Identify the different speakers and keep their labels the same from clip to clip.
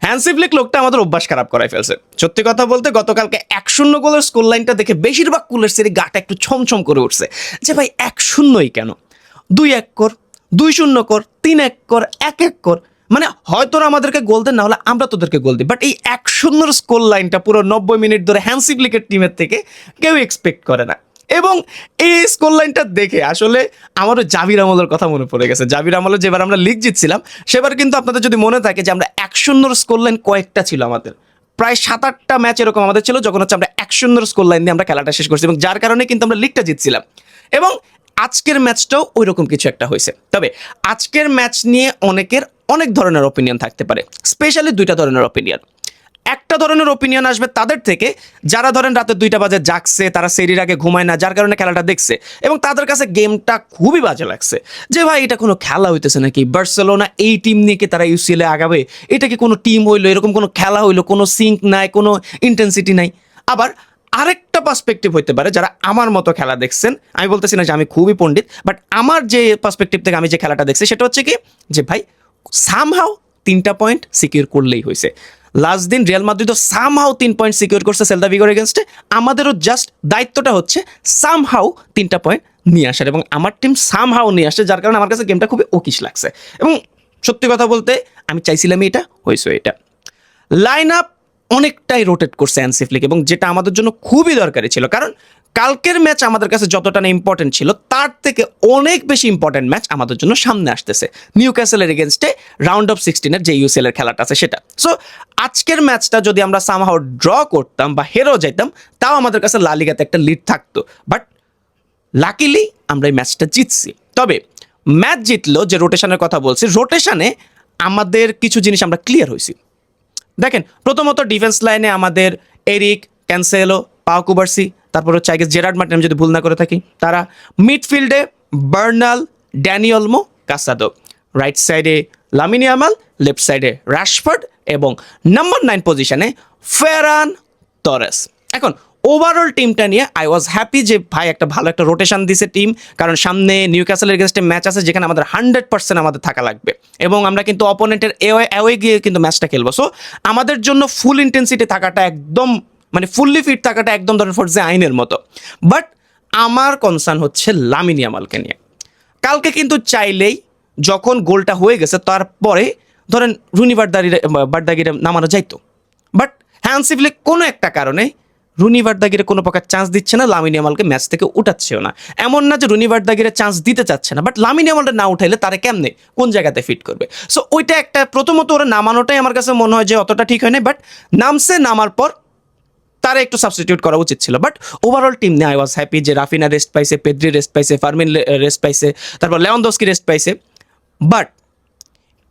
Speaker 1: Hansi Flick লোকটা আমাদের অভ্যাস খারাপ করাই ফেলছে। সত্যি কথা বলতে গতকালকে 1-0 গোলের স্কোর লাইনটা দেখে বেশিরভাগ কুলের গাটা একটু ছমছম করে উঠছে যে ভাই 1-0ই কেন, 2-1 কর, 2-0 কর, 3-1 কর, 1-1 কর, মানে হয়তো আমাদেরকে গোল দেন, না হলে আমরা তোদেরকে গোল দিই, বাট এই 1-0 স্কোর লাইনটা পুরো 90 মিনিট ধরে হ্যান্সি ফ্লিকের টিমের থেকে কেউ এক্সপেক্ট করে না। এবং এই স্কোর লাইনটা দেখে আসলে আমারও জাবির আমলের কথা মনে পড়ে গেছে। জাবির আমলে যেবার আমরা লিগ জিতছিলাম সেবার কিন্তু আপনাদের যদি মনে থাকে যে আমরা 1-0 স্কোর লাইন কয়েকটা ছিল আমাদের, প্রায় 7-8টা ম্যাচ এরকম আমাদের ছিল যখন হচ্ছে আমরা 1-0 স্কোর লাইন দিয়ে আমরা খেলাটা শেষ করছি, এবং যার কারণে কিন্তু আমরা লিগটা জিতছিলাম। এবং আজকের ম্যাচটাও ওই রকম কিছু একটা হয়েছে। তবে আজকের ম্যাচ নিয়ে অনেকের অনেক ধরনের ওপিনিয়ন থাকতে পারে, স্পেশালি 2টা ধরনের ওপিনিয়ন। একটা ধরনের ওপিনিয়ন আসবে তাদের থেকে যারা ধরেন রাতে 2টা বাজে জাগছে, তারা সেরির আগে ঘুমায় না, যার কারণে খেলাটা দেখছে এবং তাদের কাছে গেমটা খুবই বাজে লাগছে যে ভাই এটা কোনো খেলা হইতেছে নাকি, বার্সেলোনা এই টিম নিয়ে কি তারা ইউসিএল এ আগাবে, এটা কি কোনো টিম হইলো, এরকম কোনো খেলা হইলো, কোনো সিঙ্ক নাই, কোনো ইন্টেন্সিটি নাই। আবার আরেকটা পার্সপেক্টিভ হইতে পারে যারা আমার মতো খেলা দেখছেন, আমি বলতেছি না যে আমি খুবই পণ্ডিত, বাট আমার যে পার্সপেক্টিভ থেকে আমি যে খেলাটা দেখছি সেটা হচ্ছে কি যে ভাই সামহাও 3টা পয়েন্ট সিকিউর করলেই হয়েছে। লাস্ট দিন রিয়াল মাদ্রিদও সামহাও 3 পয়েন্ট সিকিউর করছে সেল্তা ভিগোর এগেনস্টে, আমাদেরও জাস্ট দায়িত্বটা হচ্ছে সামহাও 3টা পয়েন্ট নিয়ে আসার, এবং আমার টিম সামহাও নিয়ে আসছে, যার কারণে আমার কাছে গেমটা খুবই ওকিশ লাগছে। এবং সত্যি কথা বলতে আমি চাইছিলাম এটা হয়েছে। এটা লাইন আপ অনেকটাই রোটেট করছে হ্যান্সি ফ্লিক, এবং যেটা আমাদের জন্য খুবই দরকারি ছিল, কারণ কালকের ম্যাচ আমাদের কাছে যতটা না ইম্পর্টেন্ট ছিল তার থেকে অনেক বেশি ইম্পর্টেন্ট ম্যাচ আমাদের জন্য সামনে আসতেছে, নিউক্যাসলের এগেনস্টে রাউন্ড অফ 16-এর যে ইউসিএল এর খেলাটা আছে সেটা। সো আজকের ম্যাচটা যদি আমরা সামহাও ড্র করতাম বা হেরেও যাইতাম তাও আমাদের কাছে লা লিগাতে একটা লিড থাকতো, বাট লাকিলি আমরা এই ম্যাচটা জিতছি। তবে ম্যাচ জিতলো, যে রোটেশনের কথা বলছি, রোটেশনে আমাদের কিছু জিনিস আমরা ক্লিয়ার হয়েছি। দেখেন, প্রথমত ডিফেন্স লাইনে আমাদের এরিক, ক্যান্সেলো, পাও কুবার্সি, তারপর হচ্ছে আই গেস জেরার্ড মার্টিন, আমি যদি ভুল না করে থাকি, তারা। মিডফিল্ডে Bernal, Dani Olmo, Casado, right সাইডে লামিন ইয়ামাল, লেফট সাইডে রাশফোর্ড, এবং নাম্বার 9 পজিশনে ফেরান তরেস। এখন ওভারঅল টিমটা নিয়ে আই ওয়াজ হ্যাপি যে ভাই একটা ভালো একটা রোটেশন দিছে টিম, কারণ সামনে নিউক্যাসলের এগেনস্টে ম্যাচ আছে যেখানে আমাদের 100% আমাদের থাকা লাগবে, এবং আমরা কিন্তু অপোনেন্টের অ্যাওয়ে গিয়ে কিন্তু ম্যাচটা খেলবো। সো আমাদের জন্য ফুল ইন্টেন্সিটি থাকাটা একদম, মানে ফুললি ফিট থাকাটা একদম ধরেন ফরজে আইনের মতো। বাট আমার কনসার্ন হচ্ছে লামিন ইয়ামালকে নিয়ে। কালকে কিন্তু চাইলেই যখন গোলটা হয়ে গেছে তারপরে ধরেন রুনি বার্দাগিরে নামানো যাইতো, বাট হ্যান্সি ফ্লিক কোনো একটা কারণে রুনি বার্দাগিরে কোনো প্রকার চান্স দিচ্ছে না, লামিন ইয়ামালকে ম্যাচ থেকে উঠাচ্ছেও না। এমন না যে রুনি বার্দাগিরে চান্স দিতে চাচ্ছে না, বাট লামিন ইয়ামালটা না উঠাইলে তারা কেমনে কোন জায়গাতে ফিট করবে। সো ওইটা একটা, প্রথমত ওরা নামানোটাই আমার কাছে মনে হয় যে অতটা ঠিক হয় না, বাট নামছে, নামার পর তারা একটু সাবস্টিটিউট করা উচিত ছিল। বাট ওভারঅল টিম নিয়ে আই ওয়াজ হ্যাপি যে রাফিনা রেস্ট পাইছে, পেদ্রি রেস্ট পাইছে, ফার্মিন রেস্ট পাইছে, তারপর লেভানডস্কি রেস্ট পাইছে। বাট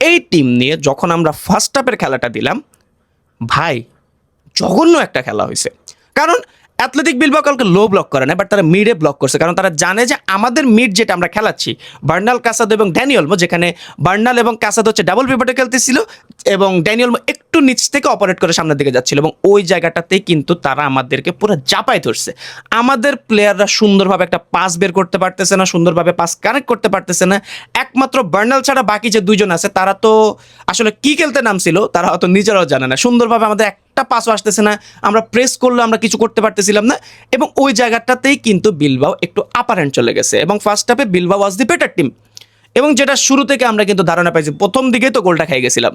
Speaker 1: এই টিম নিয়ে যখন আমরা ফার্স্ট হাফের খেলাটা দিলাম, ভাই জঘন্য একটা খেলা হয়েছে। কারণ অ্যাথলেটিক বিলবাও কালকে লো ব্লক করে না, বাট তারা মিডে ব্লক করছে, কারণ তারা জানে যে আমাদের মিড যেটা আমরা খেলাচ্ছি বার্নাল, কাসাদো এবং ড্যানি অলমো, যেখানে বার্নাল এবং কাসাদো হচ্ছে ডাবল পিভটে খেলতেছিল এবং ড্যানি অলমো একটু নিচ থেকে অপারেট করে সামনের দিকে যাচ্ছিল, এবং ওই জায়গাটাতেই কিন্তু তারা আমাদেরকে পুরো চাপায় ধরছে। আমাদের প্লেয়াররা সুন্দরভাবে একটা পাস বের করতে পারতেছে না, সুন্দরভাবে পাস কানেক্ট করতে পারতেছে না। একমাত্র বার্নাল ছাড়া বাকি যে 2জন আছে তারা তো আসলে কি খেলতে নামছিল তারা হয়তো নিজেরাও জানে না। সুন্দরভাবে আমাদের একটা পাসও আসতেছে না, আমরা প্রেস করলে আমরা কিছু করতে পারতেছিলাম না, এবং ওই জায়গাটাতেই কিন্তু বিলবাও একটু আপারেন্ট চলে গেছে, এবং ফার্স্ট হাফে বিলবাও ওয়াজ দি বেটার টিম। এবং যেটা শুরু থেকে আমরা কিন্তু ধারণা পাইছি, প্রথম দিকেই তো গোলটা খেয়ে গেছিলাম,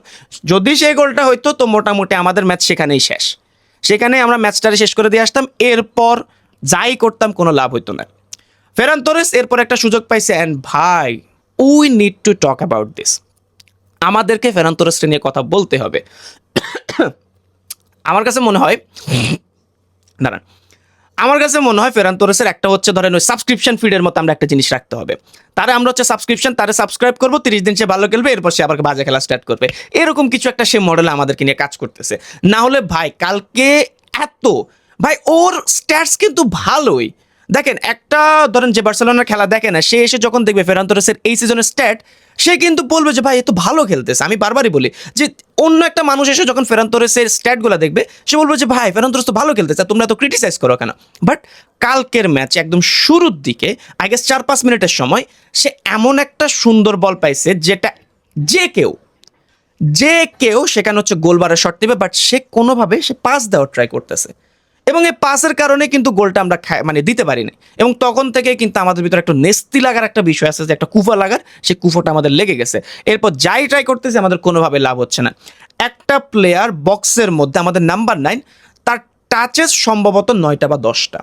Speaker 1: যদি সেই গোলটা হইতো তো মোটামুটি আমাদের ম্যাচ সেখানেই শেষ, সেখানে আমরা ম্যাচটারে শেষ করে দিয়ে আসতাম, এরপর যাই করতাম কোনো লাভ হইতো না। ফেরান তোরেস এরপর একটা সুযোগ পাইছে, অ্যান্ড ভাই we need to talk about this, আমাদেরকে ফেরান তোরেসকে নিয়ে কথা বলতে হবে। আমার কাছে মনে হয় দাঁড়ান, আমার কাছে মনে হয় ফেরান তোরেসের একটা হচ্ছে ধরেন ওই সাবস্ক্রিপশন ফিডের মতো আমরা একটা জিনিস রাখতে হবে। তারা আমরা হচ্ছে সাবস্ক্রিপশন, তারা সাবস্ক্রাইব করবো, 30 দিন সে ভালো খেলবে, এরপর সে আবার বাজে খেলা স্টার্ট করবে, এরকম কিছু একটা সে মডেলে আমাদেরকে নিয়ে কাজ করতেছে। না হলে ভাই কালকে এত, ভাই ওর স্ট্যাটস কিন্তু ভালোই। দেখেন, একটা ধরেন যে বার্সেলোনার খেলা দেখে না, সে এসে যখন দেখবে ফেরান তোরেসের এই সিজনের স্ট্যাট, সে কিন্তু বলবে যে ভাই এ তো ভালো খেলতেছে। আমি বারবারই বলি যে অন্য একটা মানুষ এসে যখন ফেরান তোরেসের স্ট্যাটগুলো দেখবে সে বলবে যে ভাই ফেরান তোরেস তো ভালো খেলতেছে, তোমরা তো ক্রিটিসাইজ করো কেন। বাট কালকের ম্যাচে একদম শুরুর দিকে আই গেস 4-5 মিনিটের সময় সে এমন একটা সুন্দর বল পাইছে যেটা যে কেউ সেখানে হচ্ছে গোলবারের শট দিবে, বাট সে কোনোভাবে সে পাস দেওয়ার ট্রাই করতেছে এবং এই পাসের কারণে কিন্তু গোলটা আমরা মানে দিতে পারিনি। এবং তখন থেকে কিন্তু আমাদের ভিতরে একটা নেস্তি লাগার একটা বিষয় আছে, যে একটা কুফা লাগার, সেই কুফোটা আমাদের লেগে গেছে। এরপর যাই ট্রাই করতেছি আমাদের কোনোভাবে লাভ হচ্ছে না। একটা প্লেয়ার বক্সের মধ্যে আমাদের নাম্বার 9, তার টাচেস সম্ভবত 9টা বা 10টা,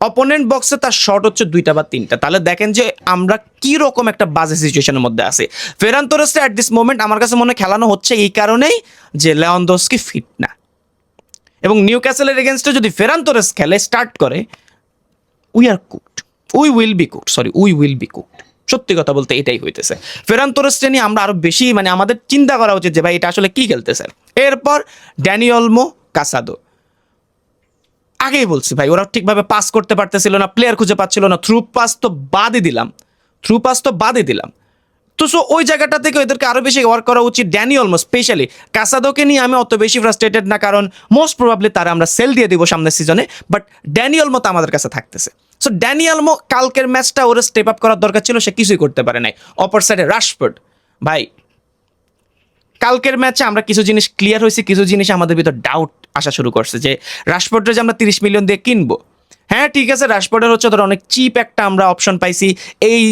Speaker 1: অপোনেন্ট বক্সে তার শট হচ্ছে 2টা বা 3টা। তাহলে দেখেন যে আমরা কি রকম একটা বাজে সিচুয়েশনের মধ্যে আছি। ফেরান তোরেসকে অ্যাট দিস মোমেন্ট আমার কাছে মনে খেলানো হচ্ছে এই কারণেই যে লেভানডস্কি ফিট না, এবং নিউক্যাসলের এগেনস্টে যদি ফেরান তোরেস খেলে স্টার্ট করে, we are cooked, we will be cooked. সত্যি কথা বলতে এটাই হইতেছে। ফেরান তোরেসকে নিয়ে আমরা আরো বেশি মানে আমাদের চিন্তা করা উচিত যে ভাই এটা আসলে কি খেলতেছে। এরপর ড্যানি অলমো, কাসাদো, আগেই বলছি ভাই ওরা ঠিকভাবে পাস করতে পারতেছিল না, প্লেয়ার খুঁজে পাচ্ছিল না, থ্রু পাস তো বাদই দিলাম। তো সো ওই জায়গাটা থেকে ওদেরকে আরো বেশি ওয়ার্ক করা উচিত। ড্যানি অলমো স্পেশালি, কাসাদোকে নিয়ে আমি অত বেশি ফ্রাস্ট্রেটেড না, কারণ মোস্ট প্রবাবলি তারা আমরা সেল দিয়ে দিব সামনের সিজনে, বাট ড্যানি অলমো তো আমাদের কাছে থাকতেছে। সো ড্যানি অলমো কালকের ম্যাচটা ওরা স্টেপ আপ করার দরকার ছিল, সে কিছুই করতে পারে নাই। অপর সাইডে রাশফোর্ড ভাই, কালকের ম্যাচে আমরা কিছু জিনিস ক্লিয়ার হয়েছে, কিছু জিনিস আমাদের ভিতর ডাউট আসা শুরু করছে যে রাশফোর্ডের যে আমরা 30 মিলিয়ন দিয়ে কিনবো, হ্যাঁ ঠিক আছে, রাশফোর্ডের হচ্ছে ধর অনেক চিপ একটা আমরা অপশন পাইছি, এই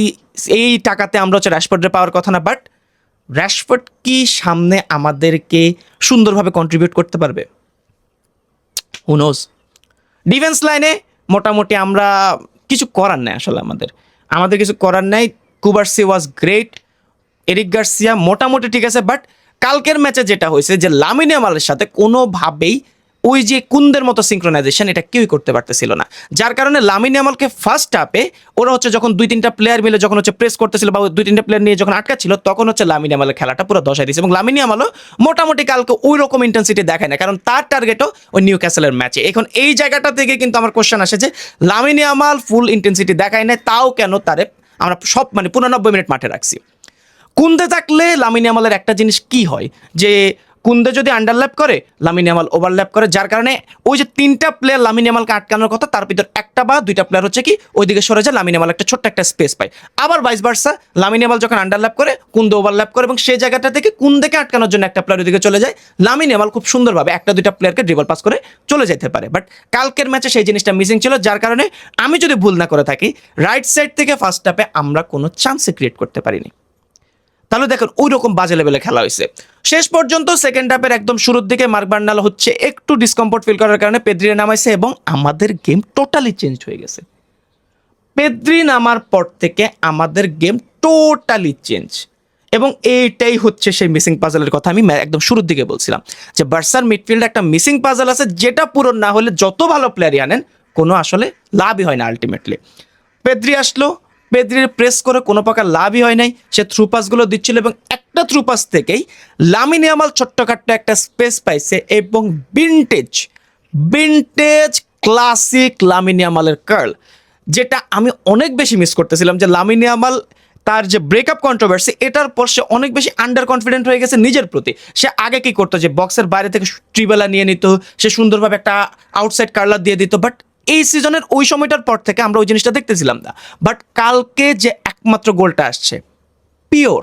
Speaker 1: এই টাকাতে আমরা হচ্ছে রাশফোর্ডের পাওয়ার কথা না, বাট রাশফোর্ড কি সামনে আমাদেরকে সুন্দরভাবে কন্ট্রিবিউট করতে পারবে? Who knows. ডিফেন্স লাইনে মোটামুটি আমরা কিছু করার নাই, আসলে আমাদের কিছু করার নাই। Cubarsi was great, Eric Garcia মোটামুটি ঠিক আছে, বাট কালকের ম্যাচে যেটা হয়েছে যে লামিন ইয়ামালের সাথে কোনোভাবেই ওই যে কুন্দের মতো সিঙ্ক্রোনাইজেশন এটা কেউই করতে পারতেছিল না, যার কারণে লামিন ইয়ামালকে ফার্স্ট হাফে ওরা হচ্ছে যখন 2-3টা প্লেয়ার মিলে যখন হচ্ছে প্রেস করতেছিল বা 2-3টা প্লেয়ার নিয়ে যখন আটকাচ্ছিল, তখন হচ্ছে লামিন ইয়ামালের খেলাটা পুরো দশায় দিয়েছে। এবং লামিন ইয়ামালও মোটামুটি কালকে ওই রকম ইন্টেন্সিটি দেখায় না, কারণ তার টার্গেটও ওই নিউ ক্যাসেলের ম্যাচে। এখন এই জায়গাটা থেকে কিন্তু আমার কোশ্চেন আসে যে লামিন ইয়ামাল ফুল ইন্টেন্সিটি দেখায় না, তাও কেন তারে আমরা সব মানে 95 মিনিট মাঠে রাখছি। কুন্দে থাকলে লামিন ইয়ামালের একটা জিনিস কি হয় যে কুন্দে যদি আন্ডারল্যাপ করে, লামিন ইয়ামাল ওভারল্যাপ করে, যার কারণে ওই যে 3টা প্লেয়ার লামিন ইয়ামালকে আটকানোর কথা, তার ভিতর 1টা বা 2টা প্লেয়ার হচ্ছে কি ওইদিকে সরে যায়, লামিন ইয়ামাল একটা ছোট্ট একটা স্পেস পায়। আবার ভাইস ভার্সা, লামিন ইয়ামাল যখন আন্ডারল্যাপ করে কুন্দে ওভারল্যাপ করে, এবং সেই জায়গাটা থেকে কুন্দেকে আটকানোর জন্য একটা প্লেয়ার ওইদিকে চলে যায়, লামিন ইয়ামাল খুব সুন্দরভাবে 1টা 2টা প্লেয়ারকে ড্রিবল পাস করে চলে যেতে পারে। বাট কালকের ম্যাচে সেই জিনিসটা মিসিং ছিল, যার কারণে আমি যদি ভুল না করে থাকি রাইট সাইড থেকে ফার্স্ট হাফে আমরা কোনো চান্সে ক্রিয়েট করতে পারিনি। তাহলে দেখেন ওই রকম বাজে লেভেলে খেলা হয়েছে। শেষ পর্যন্ত সেকেন্ড হাফের একদম শুরুর দিকে মার্ক বার্নাল হচ্ছে একটু ডিসকমফোর্ট ফিল করার কারণে পেদ্রিরে নামাইছে, এবং আমাদের গেম টোটালি চেঞ্জ হয়ে গেছে। পেদ্রি নামার পর থেকে আমাদের গেম টোটালি চেঞ্জ, এবং এইটাই হচ্ছে সেই মিসিং পাজলের কথা আমি একদম শুরুর দিকে বলছিলাম, যে বার্সার মিডফিল্ডে একটা মিসিং পাজল আছে, যেটা পূরণ না হলে যত ভালো প্লেয়ারই আনেন কোনো আসলে লাভই হয় না আলটিমেটলি। পেদ্রি আসলো, পেদ্রির প্রেস করে কোনো প্রকার লাভই হয় নাই, সে থ্রু পাসগুলো দিচ্ছিল, এবং একটা থ্রু পাস থেকেই লামিন ইয়ামাল ছোট্টখাট্ট একটা স্পেস পাইছে, এবং ভিন্টেজ ক্লাসিক লামিন ইয়ামালের কার্ল, যেটা আমি অনেক বেশি মিস করতেছিলাম, যে লামিন ইয়ামাল তার যে ব্রেকআপ কন্ট্রোভার্সি এটার পর সে অনেক বেশি আন্ডার কনফিডেন্ট হয়ে গেছে নিজের প্রতি। সে আগে কি করতো যে বক্সের বাইরে থেকে ট্রিবেলা নিয়ে নিত, সে সুন্দরভাবে একটা আউটসাইড কার্লার দিয়ে দিত, বাট এই সিজনের ওই সময়টার পর থেকে আমরা ওই জিনিসটা দেখতেছিলাম না। বাট কালকে যে একমাত্র গোলটা আসছে পিওর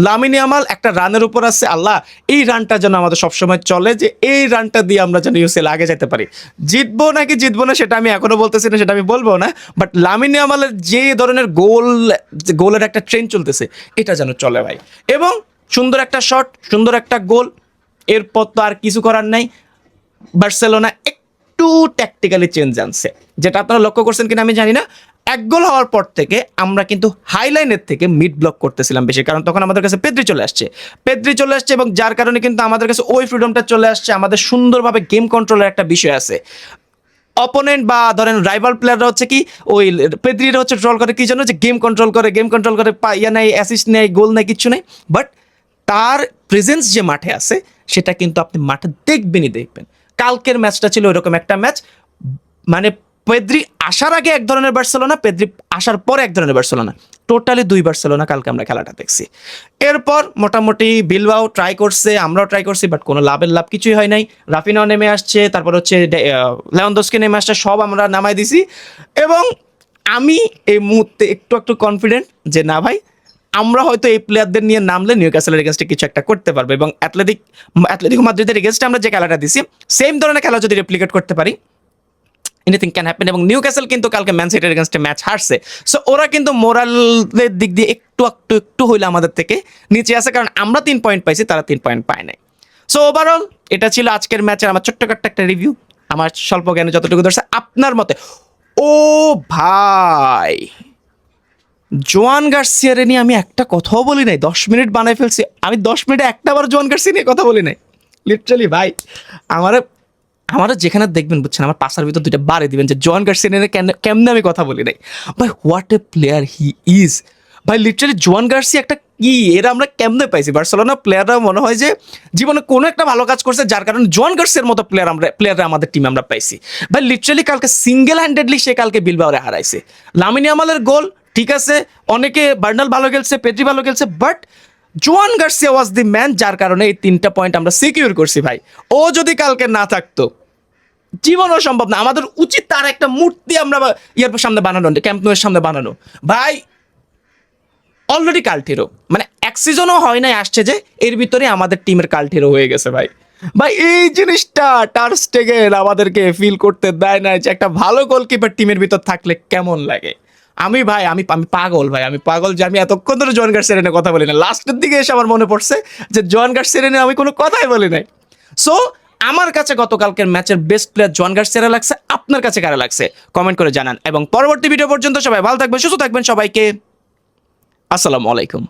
Speaker 1: লামিন ইয়ামাল একটা রানের উপর আছে, আল্লাহ এই রানটা যেন আমাদের সবসময় চলে, যে এই রানটা দিয়ে আমরা যেন ইউসিএল আগে যেতে পারি। জিতবো নাকি জিতবো না সেটা আমি এখনো বলতেছি না, সেটা আমি বলবো না, বাট লামিন ইয়ামালের যে ধরনের গোলের একটা ট্রেন চলতেছে এটা যেন চলে ভাই। এবং সুন্দর একটা শট, সুন্দর একটা গোল, এরপর তো আর কিছু করার নাই। বার্সেলোনা একটু ট্যাকটিক্যালি চেঞ্জ আনছে, যেটা আপনারা লক্ষ্য করছেন কিনা আমি জানি না। 1 গোল হওয়ার পর থেকে আমরা কিন্তু হাইলাইনের থেকে মিড ব্লক করতেছিলাম বেশি, কারণ তখন আমাদের কাছে পেদ্রি চলে আসছে, এবং যার কারণে কিন্তু আমাদের কাছে ওই ফ্রিডমটা চলে আসছে, আমাদের সুন্দরভাবে গেম কন্ট্রোলের একটা বিষয় আছে। অপোনেন্ট বা ধরেন রাইভাল প্লেয়াররা হচ্ছে কি ওই পেদ্রিরা হচ্ছে ট্রল করে কি জন্য, যে গেম কন্ট্রোল করে ইয়া নাই, অ্যাসিস্ট নেই, গোল নেই, কিচ্ছু নেই, বাট তার প্রেজেন্স যে মাঠে আছে সেটা কিন্তু আপনি মাঠে দেখবেন। কালকের ম্যাচটা ছিল ওইরকম একটা ম্যাচ, মানে পেদ্রি আসার আগে এক ধরনের বার্সেলোনা, পেদ্রি আসার পরে এক ধরনের বার্সেলোনা, টোটালি 2 বার্সেলোনা কালকে আমরা খেলাটা দেখছি। এরপর মোটামুটি বিলবাও ট্রাই করছে, আমরাও ট্রাই করছি, বাট কোনো লাভ কিছুই হয় নাই। রাফিনাও নেমে আসছে, তারপর হচ্ছে লেভানডস্কি নেমে আসছে, সব আমরা নামাই দিছি। এবং আমি এই মুহূর্তে একটু কনফিডেন্ট যে না ভাই আমরা হয়তো এই প্লেয়ারদের নিয়ে নামলে নিউক্যাসলের এগেনস্টে কিছু একটা করতে পারবো, এবং অ্যাথলেটিকো মাদ্রিদের এগেনস্টে আমরা যে খেলাটা দিছি সেম ধরনের খেলা যদি রেপ্লিকেট করতে পারি, এনিথিং ক্যান হ্যাপেন। এবং নিউক্যাসল কিন্তু কালকে ম্যান সিটির এগেনস্টে ম্যাচ হারছে, সো ওরা কিন্তু মোরালের দিক দিয়ে একটু হইলে আমাদের থেকে নিচে আছে, কারণ আমরা 3 পয়েন্ট পাইছি, তারা 3 পয়েন্ট পায় নাই। সো ওভারঅল এটা ছিল আজকের ম্যাচের আমার ছোট্টখাট্ট একটা রিভিউ, আমার স্বল্প জ্ঞানে যতটুকু ধরছে। আপনার মতে ও ভাই, জোয়ান গার্সিয়ার নিয়ে আমি একটা কথাও বলি নাই, 10 মিনিট বানাই ফেলছি আমি, 10 মিনিটে একটা বার জোয়ান গার্সিয়া নিয়ে কথা বলি নাই লিটারালি ভাই। আমারও যেখানে দেখবেন বুঝছেন, আমার পাশার ভিতর 2টা বারে দিবেন যে জোয়ান গার্সিয়া নিয়ে কেমনে আমি কথা বলি নাই। ভাই what a player he is ভাই, লিটারালি জোয়ান গার্সিয়া একটা কি, এরা আমরা কেমনে পাইছি? বার্সেলোনা প্লেয়াররা মনে হয় যে জীবনে কোনো একটা ভালো কাজ করছে, যার কারণে জোয়ান গার্সিয়ার মতো প্লেয়াররা আমাদের টিমে আমরা পাইছি ভাই। লিটারালি কালকে সিঙ্গেল হ্যান্ডেডলি সে কালকে বিলবাওরে হারাইছে। লামিন ইয়ামালের গোল ঠিক আছে, অনেকে বার্নাল ভালো খেলছে, পেড্রি ভালো খেলছে, বাট জোয়ান গার্সিয়া ওয়াজ দি ম্যান, যার কারণে এই 3টা পয়েন্ট আমরা সিকিউর করছি ভাই। ও যদি কালকে না থাকতো জীবনও সম্ভব না। আমাদের উচিত তার একটা মূর্তি আমরা ইয়ার সামনে বানানো, ক্যাম্প নুয়ের সামনে বানানো ভাই। অলরেডি কাল্ট হিরো, মানে এক সিজনও হয় নাই আসছে যে এর ভিতরে আমাদের টিমের কাল্ট হিরো হয়ে গেছে ভাই। ভাই এই জিনিসটা টার স্টেগেন আমাদেরকে ফিল করতে দেয় না যে একটা ভালো গোলকিপার টিমের ভিতর থাকলে কেমন লাগে। আমি পাগল ভাই, আমি পাগল যে আমি এতক্ষণ ধরে জোয়ান গার্সিয়া নিয়ে কথা বলি না। লাস্টের দিকে এসে আমার মনে পড়ছে যে জোয়ান গার্সিয়া নিয়ে আমি কোনো কথাই বলি নাই। সো আমার কাছে গতকালকের ম্যাচের বেস্ট প্লেয়ার জোয়ান গার্সিয়া লাগছে, আপনার কাছে কারা লাগছে কমেন্ট করে জানান। এবং পরবর্তী ভিডিও পর্যন্ত সবাই ভালো থাকবেন, সুস্থ থাকবেন, সবাইকে আসসালামু আলাইকুম।